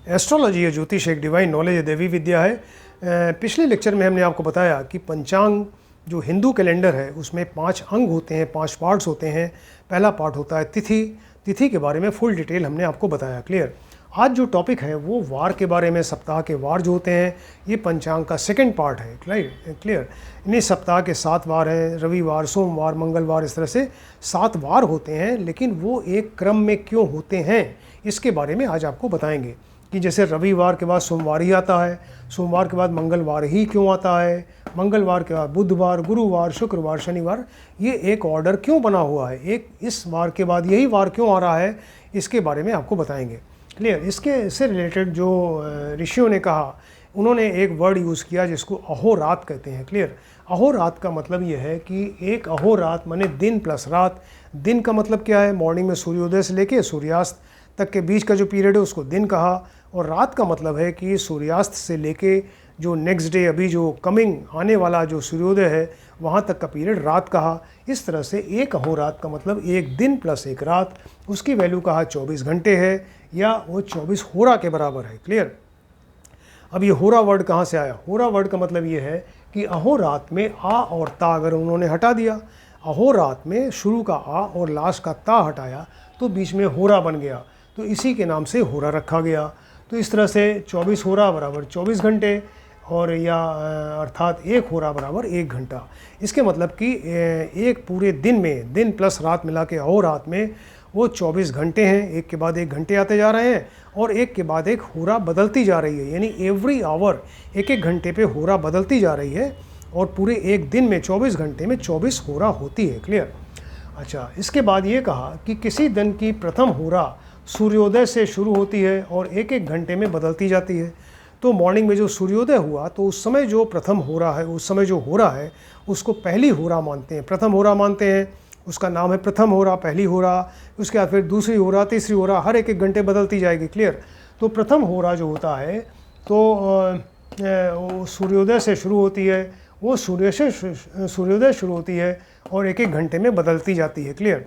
Astrology या ज्योतिष एक डिवाइन नॉलेज या दैवी विद्या है। पिछले लेक्चर में हमने आपको बताया कि पंचांग जो हिंदू कैलेंडर है उसमें 5 अंग होते हैं, 5 पार्ट्स होते हैं। पहला पार्ट होता है तिथि के बारे में फुल डिटेल हमने आपको बताया। क्लियर। आज जो टॉपिक है वो वार के बारे में, सप्ताह के वार जो होते हैं, ये पंचांग का सेकंड पार्ट है। क्लियर। इन्हीं सप्ताह के 7 वार हैं, रविवार, सोमवार, मंगलवार, इस तरह से 7 वार होते हैं। लेकिन वो एक क्रम में क्यों होते हैं इसके बारे में आज आपको बताएंगे कि जैसे रविवार के बाद सोमवार ही आता है, सोमवार के बाद मंगलवार ही क्यों आता है, मंगलवार के बाद बुधवार, गुरुवार, शुक्रवार, शनिवार, ये एक ऑर्डर क्यों बना हुआ है, एक इस वार के बाद यही वार क्यों आ रहा है, इसके बारे में आपको बताएंगे। क्लियर। इससे रिलेटेड जो ऋषियों ने कहा, उन्होंने एक वर्ड यूज़ किया जिसको अहोरात कहते हैं। क्लियर। अहोरात का मतलब ये है कि एक अहोरात माने दिन प्लस रात। दिन का मतलब क्या है, मॉर्निंग में सूर्योदय से लेके सूर्यास्त तक के बीच का जो पीरियड है उसको दिन कहा। और रात का मतलब है कि सूर्यास्त से लेके जो नेक्स्ट डे, अभी जो कमिंग आने वाला जो सूर्योदय है वहाँ तक का पीरियड रात कहा। इस तरह से एक अहोरात का मतलब एक दिन प्लस एक रात, उसकी वैल्यू कहा 24 घंटे है या वो 24 होरा के बराबर है। क्लियर। अब ये होरा वर्ड कहाँ से आया? होरा वर्ड का मतलब ये है कि अहोरात में आ और ता अगर उन्होंने हटा दिया, अहोरात में शुरू का आ और लास्ट का ता हटाया तो बीच में होरा बन गया, तो इसी के नाम से होरा रखा गया। तो इस तरह से 24 होरा बराबर 24 घंटे और या अर्थात एक होरा बराबर 1 घंटा। इसके मतलब कि एक पूरे दिन में, दिन प्लस रात मिला के अहोरात में वो 24 घंटे हैं, एक के बाद एक घंटे आते जा रहे हैं और एक के बाद एक होरा बदलती जा रही है, यानी एवरी आवर एक एक घंटे पे होरा बदलती जा रही है और पूरे एक दिन में 24 घंटे में 24 होरा होती है। क्लियर। अच्छा, इसके बाद ये कहा कि किसी दिन की प्रथम होरा सूर्योदय से शुरू होती है और एक एक घंटे में बदलती जाती है। तो मॉर्निंग में जो सूर्योदय हुआ तो उस समय जो प्रथम होरा है, उस समय जो होरा है उसको पहली होरा मानते हैं, प्रथम होरा मानते हैं। उसका नाम है प्रथम होरा, पहली होरा। उसके बाद फिर दूसरी होरा, तीसरी होरा, हर एक एक घंटे बदलती जाएगी। क्लियर। तो प्रथम होरा जो होता है तो सूर्योदय से शुरू होती है, वो सूर्योदय शुरू होती है और एक एक घंटे में बदलती जाती है। क्लियर।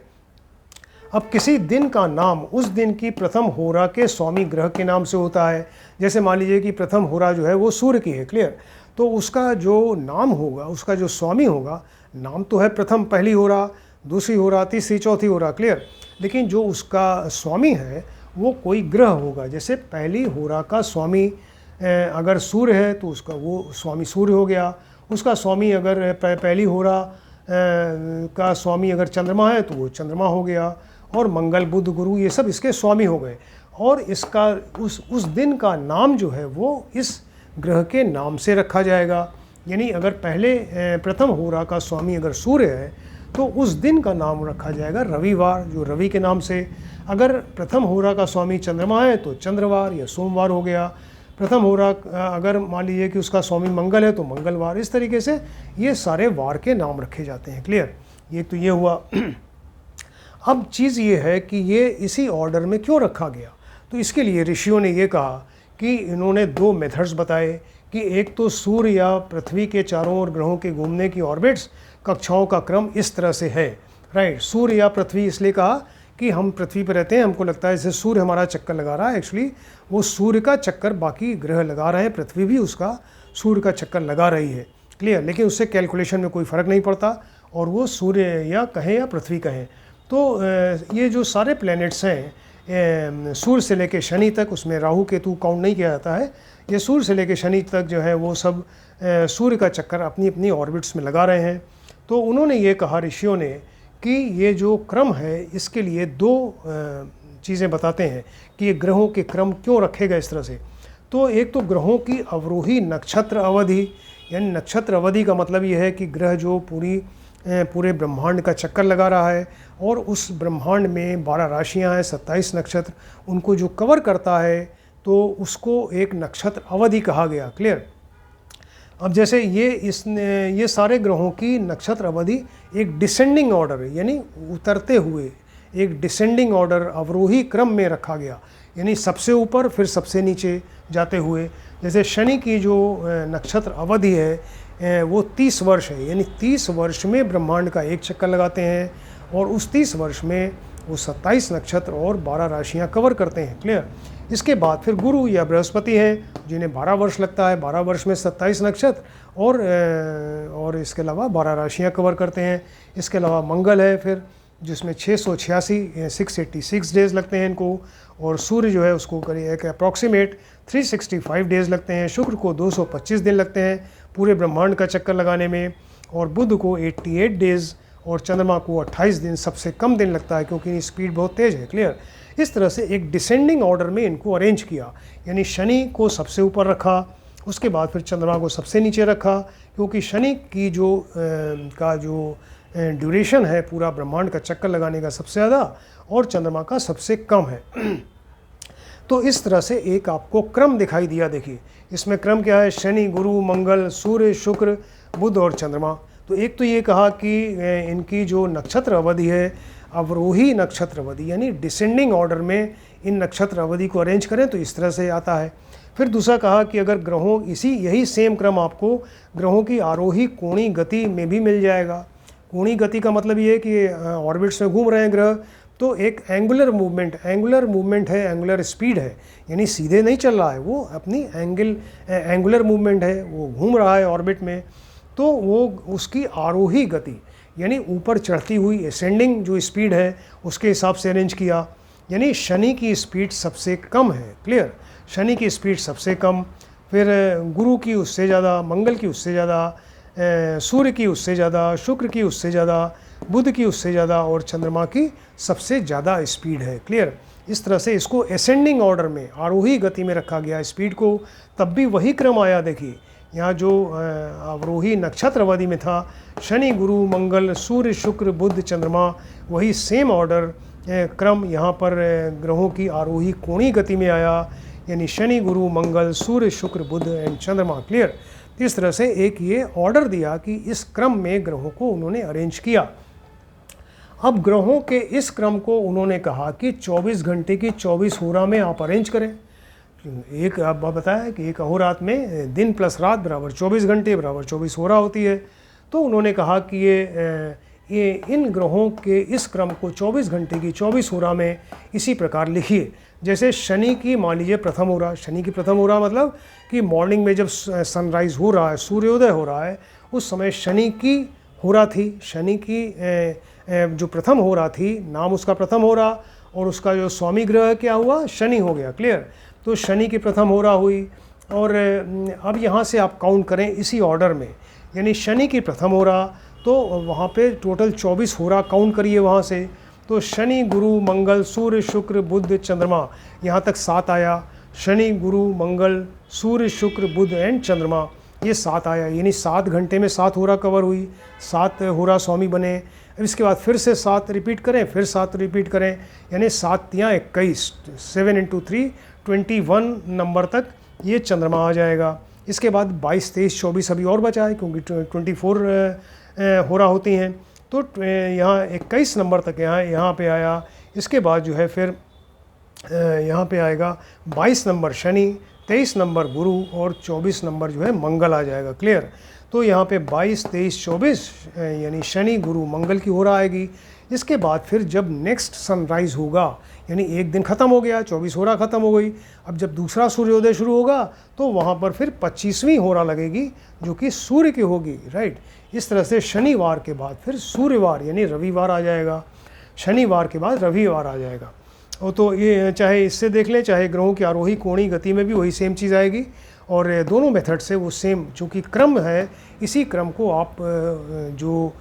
अब किसी दिन का नाम उस दिन की प्रथम होरा के स्वामी ग्रह के नाम से होता है। जैसे मान लीजिए कि प्रथम होरा जो है वो सूर्य की है। क्लियर। तो उसका जो नाम होगा, उसका जो स्वामी होगा, नाम तो है प्रथम, पहली होरा, दूसरी होरा, तीसरी, चौथी होरा। क्लियर। लेकिन जो उसका स्वामी है वो कोई ग्रह होगा। जैसे पहली होरा का स्वामी अगर सूर्य है तो उसका वो स्वामी सूर्य हो गया। उसका स्वामी अगर पहली होरा का स्वामी अगर चंद्रमा है तो वो चंद्रमा हो गया। और मंगल, बुध, गुरु, ये सब इसके स्वामी हो गए। और इसका उस दिन का नाम जो है वो इस ग्रह के नाम से रखा जाएगा। यानी अगर पहले प्रथम होरा का स्वामी अगर सूर्य है तो उस दिन का नाम रखा जाएगा रविवार, जो रवि के नाम से। अगर प्रथम होरा का स्वामी चंद्रमा है तो चंद्रवार या सोमवार हो गया। प्रथम होरा अगर मान लीजिए कि उसका स्वामी मंगल है तो मंगलवार। इस तरीके से ये सारे वार के नाम रखे जाते हैं। क्लियर। ये तो ये हुआ। अब चीज़ ये है कि ये इसी ऑर्डर में क्यों रखा गया, तो इसके लिए ऋषियों ने ये कहा कि इन्होंने 2 मेथड्स बताए कि एक तो सूर्य या पृथ्वी के चारों ओर ग्रहों के घूमने की ऑर्बिट्स, कक्षाओं का क्रम इस तरह से है। राइट। सूर्य या पृथ्वी इसलिए कहा कि हम पृथ्वी पर रहते हैं, हमको लगता है जैसे सूर्य हमारा चक्कर लगा रहा है। एक्चुअली वो सूर्य का चक्कर बाकी ग्रह लगा रहे हैं, पृथ्वी भी उसका सूर्य का चक्कर लगा रही है। क्लियर। लेकिन उससे कैलकुलेशन में कोई फ़र्क नहीं पड़ता और वो सूर्य या कहें या पृथ्वी कहें। तो ये जो सारे प्लैनेट्स हैं, सूर्य से लेके शनि तक, उसमें राहु केतु काउंट नहीं किया जाता है, ये सूर्य से लेके शनि तक जो है वो सब सूर्य का चक्कर अपनी अपनी ऑर्बिट्स में लगा रहे हैं। तो उन्होंने ये कहा ऋषियों ने कि ये जो क्रम है इसके लिए 2 चीज़ें बताते हैं कि ये ग्रहों के क्रम क्यों रखे गए इस तरह से। तो एक तो ग्रहों की अवरोही नक्षत्र अवधि, यानी नक्षत्र अवधि का मतलब ये है कि ग्रह जो पूरे ब्रह्मांड का चक्कर लगा रहा है और उस ब्रह्मांड में 12 राशियां हैं, 27 नक्षत्र, उनको जो कवर करता है तो उसको एक नक्षत्र अवधि कहा गया। क्लियर। अब जैसे ये सारे ग्रहों की नक्षत्र अवधि एक डिसेंडिंग ऑर्डर है, यानी उतरते हुए एक डिसेंडिंग ऑर्डर, अवरोही क्रम में रखा गया, यानी सबसे ऊपर फिर सबसे नीचे जाते हुए। जैसे शनि की जो नक्षत्र अवधि है वो 30 वर्ष है, यानी 30 वर्ष में ब्रह्मांड का एक चक्कर लगाते हैं और उस 30 वर्ष में वो 27 नक्षत्र और 12 राशियां कवर करते हैं। क्लियर। इसके बाद फिर गुरु या बृहस्पति हैं जिन्हें 12 वर्ष लगता है, 12 वर्ष में 27 नक्षत्र और इसके अलावा 12 राशियाँ कवर करते हैं। इसके अलावा मंगल है फिर जिसमें 686 डेज़ लगते हैं इनको, और सूर्य जो है उसको करिए एक अप्रॉक्सीमेट 365 डेज़ लगते हैं। शुक्र को 225 दिन लगते हैं पूरे ब्रह्मांड का चक्कर लगाने में, और बुध को 88 डेज़ और चंद्रमा को 28 दिन सबसे कम दिन लगता है क्योंकि स्पीड बहुत तेज़ है। क्लियर। इस तरह से एक डिसेंडिंग ऑर्डर में इनको अरेंज किया, यानी शनि को सबसे ऊपर रखा, उसके बाद फिर चंद्रमा को सबसे नीचे रखा, क्योंकि शनि की जो ड्यूरेशन है पूरा ब्रह्मांड का चक्कर लगाने का सबसे ज़्यादा और चंद्रमा का सबसे कम है। तो इस तरह से एक आपको क्रम दिखाई दिया। देखिए इसमें क्रम क्या है, शनि, गुरु, मंगल, सूर्य, शुक्र, बुध और चंद्रमा। तो एक तो ये कहा कि इनकी जो नक्षत्र अवधि है अवरोही नक्षत्र अवधि, यानी डिसेंडिंग ऑर्डर में इन नक्षत्र अवधि को अरेंज करें तो इस तरह से आता है। फिर दूसरा कहा कि अगर ग्रहों यही सेम क्रम आपको ग्रहों की आरोही कोणीय गति में भी मिल जाएगा। कोणीय गति का मतलब ये है कि ऑर्बिट्स में घूम रहे हैं ग्रह, तो एक एंगुलर मूवमेंट है, एंगुलर स्पीड है, यानी सीधे नहीं चल रहा है, वो अपनी एंगुलर मूवमेंट है, वो घूम रहा है ऑर्बिट में, तो वो उसकी आरोही गति यानी ऊपर चढ़ती हुई असेंडिंग जो स्पीड है उसके हिसाब से अरेंज किया। यानी शनि की स्पीड सबसे कम है। क्लियर। शनि की स्पीड सबसे कम, फिर गुरु की उससे ज़्यादा, मंगल की उससे ज़्यादा, सूर्य की उससे ज़्यादा, शुक्र की उससे ज़्यादा, बुध की उससे ज़्यादा और चंद्रमा की सबसे ज़्यादा स्पीड है। क्लियर। इस तरह से इसको असेंडिंग ऑर्डर में आरोही गति में रखा गया स्पीड को। तब भी वही क्रम आया। देखिए यहाँ जो अवरोही नक्षत्र अवधि में था शनि, गुरु, मंगल, सूर्य, शुक्र, बुध, चंद्रमा, वही सेम ऑर्डर क्रम यहाँ पर ग्रहों की आरोही कोणीय गति में आया, यानी शनि, गुरु, मंगल, सूर्य, शुक्र, बुध एंड चंद्रमा। क्लियर। इस तरह से एक ये ऑर्डर दिया कि इस क्रम में ग्रहों को उन्होंने अरेंज किया। अब ग्रहों के इस क्रम को उन्होंने कहा कि 24 घंटे की 24 होरा में आप अरेंज करें। एक आप बताया कि एक अहोरात में दिन प्लस रात बराबर 24 घंटे बराबर 24 होरा होती है। तो उन्होंने कहा कि ये इन ग्रहों के इस क्रम को 24 घंटे की 24 होरा में इसी प्रकार लिखिए। जैसे शनि की मान लीजिए प्रथम होरा, शनि की प्रथम होरा मतलब कि मॉर्निंग में जब सनराइज़ हो रहा है, सूर्योदय हो रहा है, उस समय शनि की होरा थी। शनि की जो प्रथम होरा थी, नाम उसका प्रथम होरा, और उसका जो स्वामी ग्रह क्या हुआ, शनि हो गया। क्लियर। तो शनि की प्रथम होरा हुई, और अब यहाँ से आप काउंट करें इसी ऑर्डर में, यानी शनि की प्रथम होरा, तो वहाँ पे टोटल 24 होरा काउंट करिए वहाँ से। तो शनि, गुरु, मंगल, सूर्य, शुक्र, बुध, चंद्रमा, यहाँ तक 7 आया। शनि, गुरु, मंगल, सूर्य, शुक्र, बुध एंड चंद्रमा, ये 7 आया, यानी 7 घंटे में 7 होरा कवर हुई, 7 होरा स्वामी बने। अब इसके बाद फिर से 7 रिपीट करें, फिर 7 रिपीट करें, यानी 7 या 21, 7 × 3 21 नंबर तक ये चंद्रमा आ जाएगा। इसके बाद 22, 23, 24 अभी और बचा है क्योंकि 24 होरा होती हैं। तो यहाँ 21 नंबर तक यहाँ पे आया। इसके बाद जो है फिर यहाँ पे आएगा 22 नंबर शनि, 23 नंबर गुरु और 24 नंबर जो है मंगल आ जाएगा। क्लियर। तो यहाँ पे 22, 23, 24 यानी शनि, गुरु, मंगल की होरा आएगी। इसके बाद फिर जब नेक्स्ट सनराइज़ होगा, यानी एक दिन ख़त्म हो गया, 24 होरा ख़त्म हो गई, अब जब दूसरा सूर्योदय शुरू होगा तो वहाँ पर फिर 25वीं होरा लगेगी जो कि सूर्य की होगी। राइट। इस तरह से शनिवार के बाद फिर सूर्यवार यानी रविवार आ जाएगा, शनिवार के बाद रविवार आ जाएगा। और तो ये चाहे इससे देख लें, चाहे ग्रहों की आरोही कोणीय गति में भी वही सेम चीज़ आएगी, और दोनों मेथड से वो सेम, चूँकि क्रम है, इसी क्रम को आप जो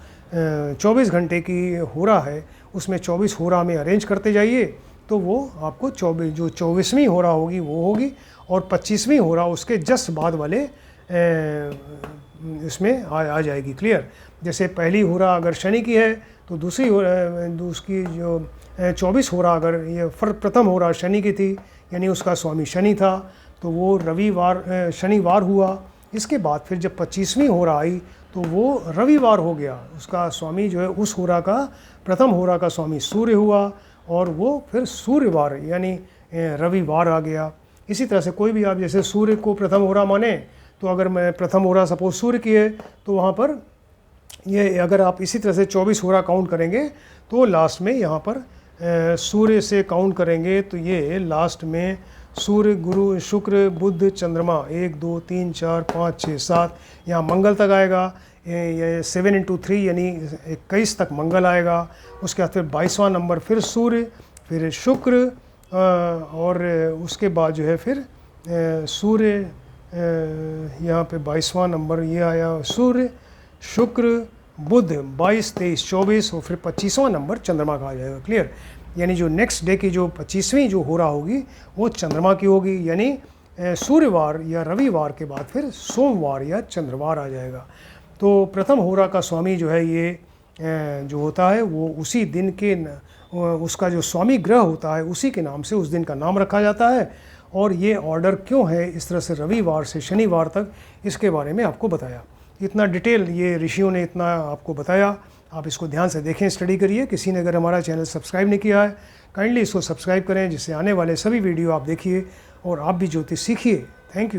24 घंटे की होरा है उसमें 24 होरा में अरेंज करते जाइए, तो वो आपको 24वीं होरा होगी वो होगी, और 25वीं होरा उसके जस्ट बाद वाले इसमें आ जाएगी। क्लियर। जैसे पहली होरा अगर शनि की है तो दूसरी उसकी जो 24 होरा अगर ये प्रथम होरा शनि की थी, यानी उसका स्वामी शनि था, तो वो शनिवार हुआ। इसके बाद फिर जब 25वीं होरा आई तो वो रविवार हो गया, उसका स्वामी जो है उस होरा का प्रथम होरा का स्वामी सूर्य हुआ, और वो फिर सूर्यवार यानी रविवार आ गया। इसी तरह से कोई भी आप जैसे सूर्य को प्रथम होरा माने, तो अगर मैं प्रथम होरा सपोज सूर्य की है तो वहाँ पर ये अगर आप इसी तरह से 24 होरा काउंट करेंगे तो लास्ट में यहाँ पर सूर्य से काउंट करेंगे तो ये लास्ट में सूर्य, गुरु, शुक्र, बुध, चंद्रमा, 1 2 3 4 5 6 7, यहाँ मंगल तक आएगा। ये 7 × 3 यानी 21 तक मंगल आएगा। उसके बाद फिर 22वां नंबर फिर सूर्य, फिर शुक्र, और उसके बाद जो है फिर सूर्य, यहाँ पे 22वां नंबर ये आया, सूर्य, शुक्र, बुध, 22 23 24, और फिर 25वां नंबर चंद्रमा का आ जाएगा। क्लियर? यानी जो नेक्स्ट डे की जो 25वीं जो हो रहा होगी वो चंद्रमा की होगी, यानी सूर्यवार या रविवार के बाद फिर सोमवार या चंद्रवार आ जाएगा। तो प्रथम होरा का स्वामी जो है ये जो होता है वो उसी दिन के उसका जो स्वामी ग्रह होता है उसी के नाम से उस दिन का नाम रखा जाता है। और ये ऑर्डर क्यों है इस तरह से रविवार से शनिवार तक, इसके बारे में आपको बताया। इतना डिटेल ये ऋषियों ने इतना आपको बताया, आप इसको ध्यान से देखें, स्टडी करिए। किसी ने अगर हमारा चैनल सब्सक्राइब नहीं किया है काइंडली इसको सब्सक्राइब करें, जिससे आने वाले सभी वीडियो आप देखिए और आप भी ज्योतिष सीखिए।